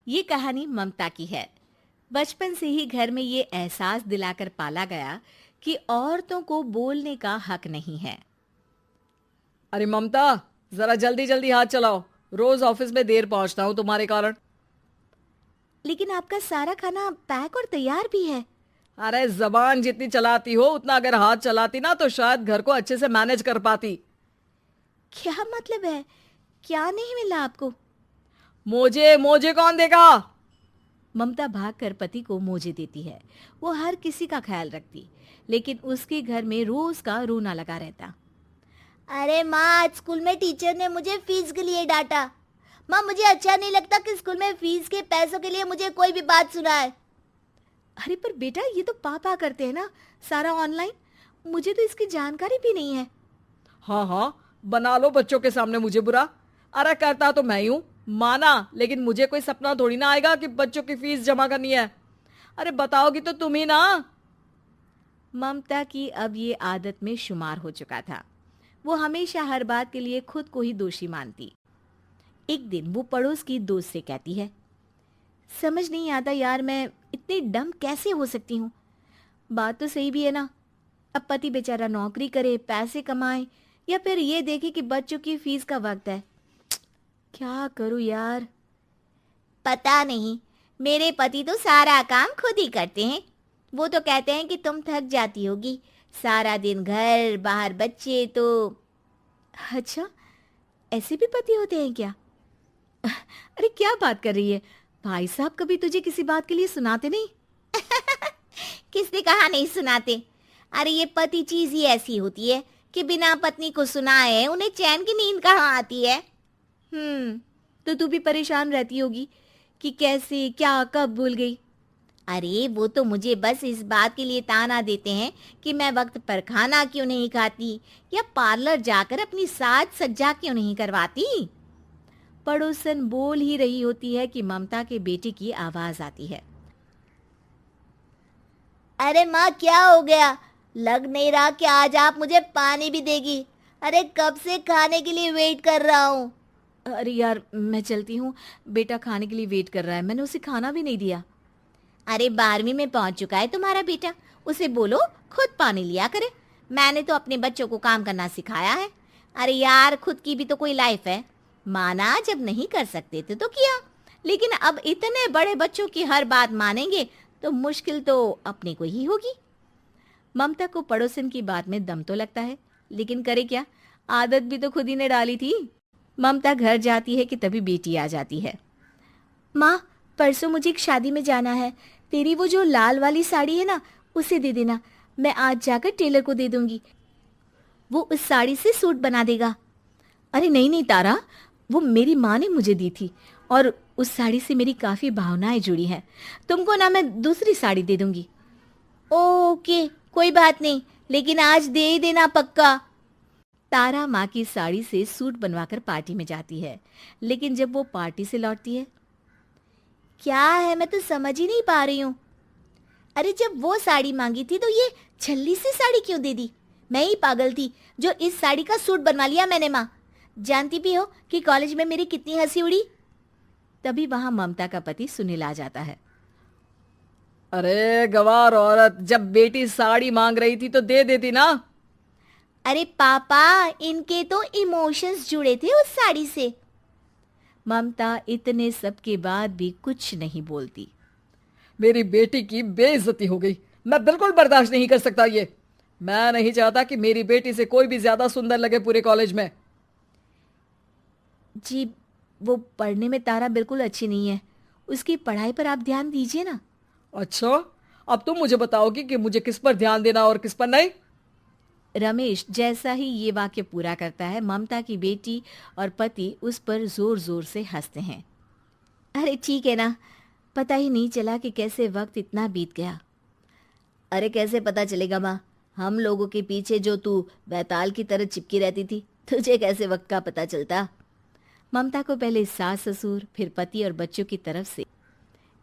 ये कहानी ममता की है। बचपन से ही घर में ये एहसास दिलाकर पाला गया कि औरतों को बोलने का हक नहीं है। अरे ममता, जरा जल्दी जल्दी हाथ चलाओ। रोज ऑफिस में देर पहुंचता हूँ तुम्हारे कारण। लेकिन आपका सारा खाना पैक और तैयार भी है। अरे जबान जितनी चलाती हो उतना अगर हाथ चलाती ना तो शायद घर को अच्छे से मैनेज कर पाती। क्या मतलब है? क्या नहीं मिला आपको? मोजे मोजे कौन देगा? ममता भागकर पति को मोजे देती है। वो हर किसी का ख्याल रखती, लेकिन उसके घर में रोज का रोना लगा रहता। अरे माँ, आज स्कूल में टीचर ने मुझे फीस के लिए डांटा। माँ, मुझे अच्छा नहीं लगता कि स्कूल में फीस के पैसों के लिए मुझे कोई भी बात सुनाए। अरे पर बेटा, ये तो पापा करते हैं ना, सारा ऑनलाइन। मुझे तो इसकी जानकारी भी नहीं है। हाँ हाँ, बना लो बच्चों के सामने मुझे बुरा। अरे करता तो मैं ही हूँ, माना, लेकिन मुझे कोई सपना थोड़ी ना आएगा कि बच्चों की फीस जमा करनी है। अरे बताओगी तो तुम ही ना। ममता की अब ये आदत में शुमार हो चुका था। वो हमेशा हर बात के लिए खुद को ही दोषी मानती। एक दिन वो पड़ोस की दोस्त से कहती है, समझ नहीं आता यार, मैं इतनी डम कैसे हो सकती हूँ। बात तो सही भी है ना। अब पति बेचारा नौकरी करे, पैसे कमाए, या फिर ये देखे कि बच्चों की फीस का वक्त है। क्या करूँ यार। पता नहीं, मेरे पति तो सारा काम खुद ही करते हैं। वो तो कहते हैं कि तुम थक जाती होगी, सारा दिन घर बाहर बच्चे। तो अच्छा, ऐसे भी पति होते हैं क्या? अरे क्या बात कर रही है? भाई साहब कभी तुझे किसी बात के लिए सुनाते नहीं? किसने कहा नहीं सुनाते? अरे ये पति चीज ही ऐसी होती है कि बिना पत्नी को सुनाए उन्हें चैन की नींद कहाँ आती है। तो तू भी परेशान रहती होगी कि कैसे, क्या, कब भूल गई। अरे वो तो मुझे बस इस बात के लिए ताना देते हैं कि मैं वक्त पर खाना क्यों नहीं खाती, या पार्लर जाकर अपनी साज सज्जा क्यों नहीं करवाती। पड़ोसन बोल ही रही होती है कि ममता के बेटे की आवाज आती है। अरे माँ, क्या हो गया? लग नहीं रहा कि आज आप मुझे पानी भी देगी। अरे कब से खाने के लिए वेट कर रहा हूँ। अरे यार, मैं चलती हूँ। बेटा खाने के लिए वेट कर रहा है, मैंने उसे खाना भी नहीं दिया। अरे 12वीं में पहुंच चुका है तुम्हारा बेटा, उसे बोलो खुद पानी लिया करे। मैंने तो अपने बच्चों को काम करना सिखाया है। अरे यार, खुद की भी तो कोई लाइफ है। माना जब नहीं कर सकते थे तो किया, लेकिन अब इतने बड़े बच्चों की हर बात मानेंगे तो मुश्किल तो अपने को ही होगी। ममता को पड़ोसन की बात में दम तो लगता है, लेकिन करे क्या, आदत भी तो खुद ही ने डाली थी। ममता घर जाती है कि तभी बेटी आ जाती है। माँ, परसों मुझे एक शादी में जाना है। तेरी वो जो लाल वाली साड़ी है ना, उसे दे देना। मैं आज जाकर टेलर को दे दूंगी, वो उस साड़ी से सूट बना देगा। अरे नहीं नहीं तारा, वो मेरी माँ ने मुझे दी थी और उस साड़ी से मेरी काफ़ी भावनाएं जुड़ी हैं। तुमको ना मैं दूसरी साड़ी दे दूंगी। ओके, कोई बात नहीं, लेकिन आज दे ही देना पक्का। तारा माँ की साड़ी से सूट बनवाकर पार्टी में जाती है, लेकिन जब वो पार्टी से लौटती है, क्या है, मैं तो समझ ही नहीं पा रही हूँ। अरे जब वो साड़ी मांगी थी तो ये छल्ली सी साड़ी क्यों दे दी? मैं ही पागल थी जो इस साड़ी का सूट बनवा लिया मैंने। माँ, जानती भी हो कि कॉलेज में मेरी कितनी हंसी उड़ी। तभी वहां ममता का पति सुनील आ जाता है। अरे गवार औरत, जब बेटी साड़ी मांग रही थी तो दे देती ना। अरे पापा, इनके तो इमोशंस जुड़े थे उस साड़ी से। ममता इतने सब के बाद भी कुछ नहीं बोलती। मेरी बेटी की बेइज्जती हो गई, मैं बिल्कुल बर्दाश्त नहीं कर सकता ये। मैं नहीं चाहता कि मेरी बेटी से कोई भी ज्यादा सुंदर लगे पूरे कॉलेज में। जी, वो पढ़ने में तारा बिल्कुल अच्छी नहीं है, उसकी पढ़ाई पर आप ध्यान दीजिए ना। अच्छा, अब तुम मुझे बताओगी कि मुझे किस पर ध्यान देना और किस पर नहीं। रमेश जैसा ही ये वाक्य पूरा करता है, ममता की बेटी और पति उस पर जोर जोर से हंसते हैं। अरे ठीक है ना, पता ही नहीं चला कि कैसे वक्त इतना बीत गया। अरे कैसे पता चलेगा माँ, हम लोगों के पीछे जो तू बैताल की तरह चिपकी रहती थी, तुझे कैसे वक्त का पता चलता। ममता को पहले सास ससुर, फिर पति और बच्चों की तरफ से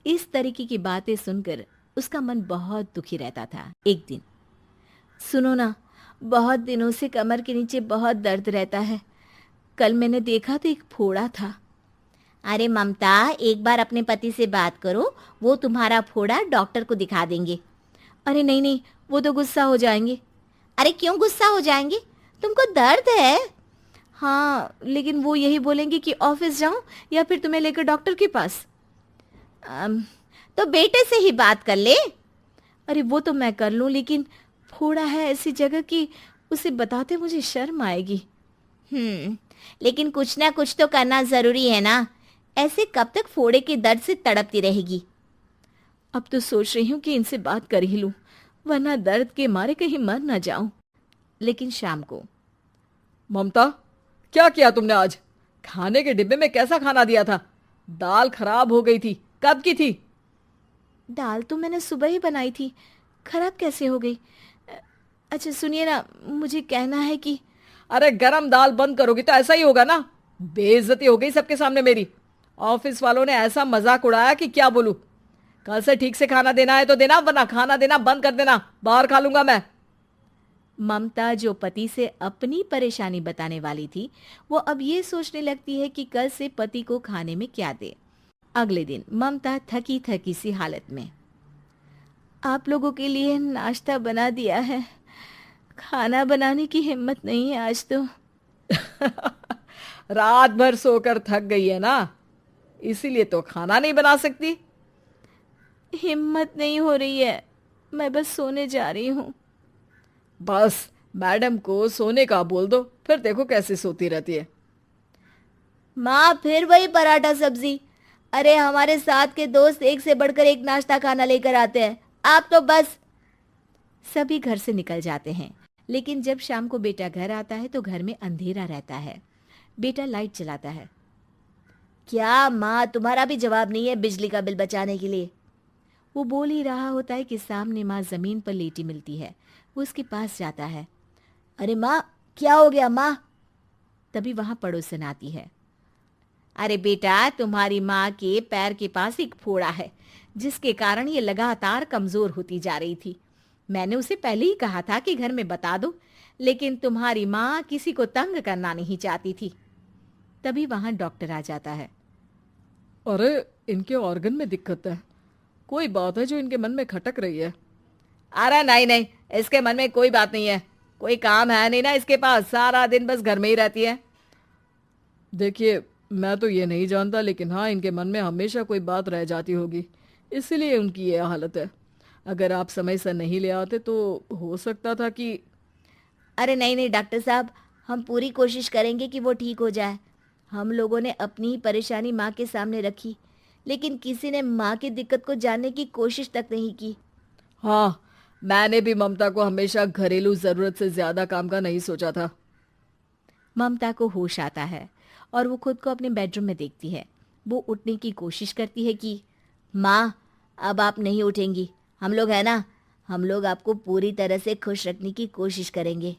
इस तरीके की बातें सुनकर उसका मन बहुत दुखी रहता था। एक दिन, सुनो ना, बहुत दिनों से कमर के नीचे बहुत दर्द रहता है। कल मैंने देखा तो एक फोड़ा था। अरे ममता, एक बार अपने पति से बात करो, वो तुम्हारा फोड़ा डॉक्टर को दिखा देंगे। अरे नहीं नहीं, वो तो गुस्सा हो जाएंगे। अरे क्यों गुस्सा हो जाएंगे? तुमको दर्द है? हाँ, लेकिन वो यही बोलेंगे कि ऑफिस जाऊं या फिर तुम्हें लेकर डॉक्टर के पास। तो बेटे से ही बात कर ले। अरे वो तो मैं कर लूं, लेकिन फोड़ा है ऐसी जगह कि उसे बताते मुझे शर्म आएगी। लेकिन कुछ ना कुछ तो करना जरूरी है ना। ऐसे कब तक फोड़े के दर्द से तड़पती रहेगी? अब तो सोच रही हूँ कि इनसे बात कर ही लूं, वरना दर्द के मारे कहीं मर ना जाऊं। लेकिन शाम को, ममता, क्या किया तुमने आज? खाने के डिब्बे में कैसा खाना दिया था? दाल खराब हो गई थी। कब की थी? दाल तो मैंने सुबह ही बनाई थी, खराब कैसे हो गई? अच्छा सुनिए ना, मुझे कहना है कि अरे गरम दाल बंद करोगी तो ऐसा ही होगा ना। बेइज्जती हो गई सबके सामने मेरी। ऑफिस वालों ने ऐसा मजाक उड़ाया कि क्या बोलूं। कल से ठीक से खाना देना है तो देना, वरना खाना देना बंद कर देना। बाहर खा लूंगा मैं। ममता, जो पति से अपनी परेशानी बताने वाली थी, वो अब ये सोचने लगती है कि कल से पति को खाने में क्या दे। अगले दिन ममता थकी थकी सी हालत में, आप लोगों के लिए नाश्ता बना दिया है, खाना बनाने की हिम्मत नहीं है आज तो। रात भर सोकर थक गई है ना, इसीलिए तो खाना नहीं बना सकती। हिम्मत नहीं हो रही है, मैं बस सोने जा रही हूँ। बस मैडम को सोने का बोल दो, फिर देखो कैसे सोती रहती है। माँ, फिर वही पराठा सब्जी। अरे हमारे साथ के दोस्त एक से बढ़कर एक नाश्ता खाना लेकर आते हैं, आप तो बस। सभी घर से निकल जाते हैं, लेकिन जब शाम को बेटा घर आता है तो घर में अंधेरा रहता है। बेटा लाइट चलाता है। क्या माँ, तुम्हारा भी जवाब नहीं है बिजली का बिल बचाने के लिए? वो बोल ही रहा होता है कि सामने माँ जमीन पर लेटी मिलती है। वो उसके पास जाता है। अरे माँ, क्या हो गया माँ? तभी वहां पड़ोसन आती है। अरे बेटा, तुम्हारी माँ के पैर के पास एक फोड़ा है, जिसके कारण ये लगातार कमजोर होती जा रही थी। मैंने उसे पहले ही कहा था कि घर में बता दो, लेकिन तुम्हारी माँ किसी को तंग करना नहीं चाहती थी। तभी वहां डॉक्टर आ जाता है। अरे इनके ऑर्गन में दिक्कत है, कोई बात है जो इनके मन में खटक रही है। अरे नहीं नहीं, इसके मन में कोई बात नहीं है। कोई काम है नहीं ना इसके पास, सारा दिन बस घर में ही रहती है। देखिए, मैं तो ये नहीं जानता, लेकिन हाँ, इनके मन में हमेशा कोई बात रह जाती होगी, इसीलिए उनकी ये हालत है। अगर आप समय से नहीं ले आते तो हो सकता था कि। अरे नहीं नहीं डॉक्टर साहब, हम पूरी कोशिश करेंगे कि वो ठीक हो जाए। हम लोगों ने अपनी ही परेशानी माँ के सामने रखी, लेकिन किसी ने माँ की दिक्कत को जानने की कोशिश तक नहीं की। हाँ, मैंने भी ममता को हमेशा घरेलू जरूरत से ज्यादा काम का नहीं सोचा था। ममता को होश आता है और वो खुद को अपने बेडरूम में देखती है। वो उठने की कोशिश करती है कि माँ, अब आप नहीं उठेंगी। हम लोग है ना, हम लोग आपको पूरी तरह से खुश रखने की कोशिश करेंगे।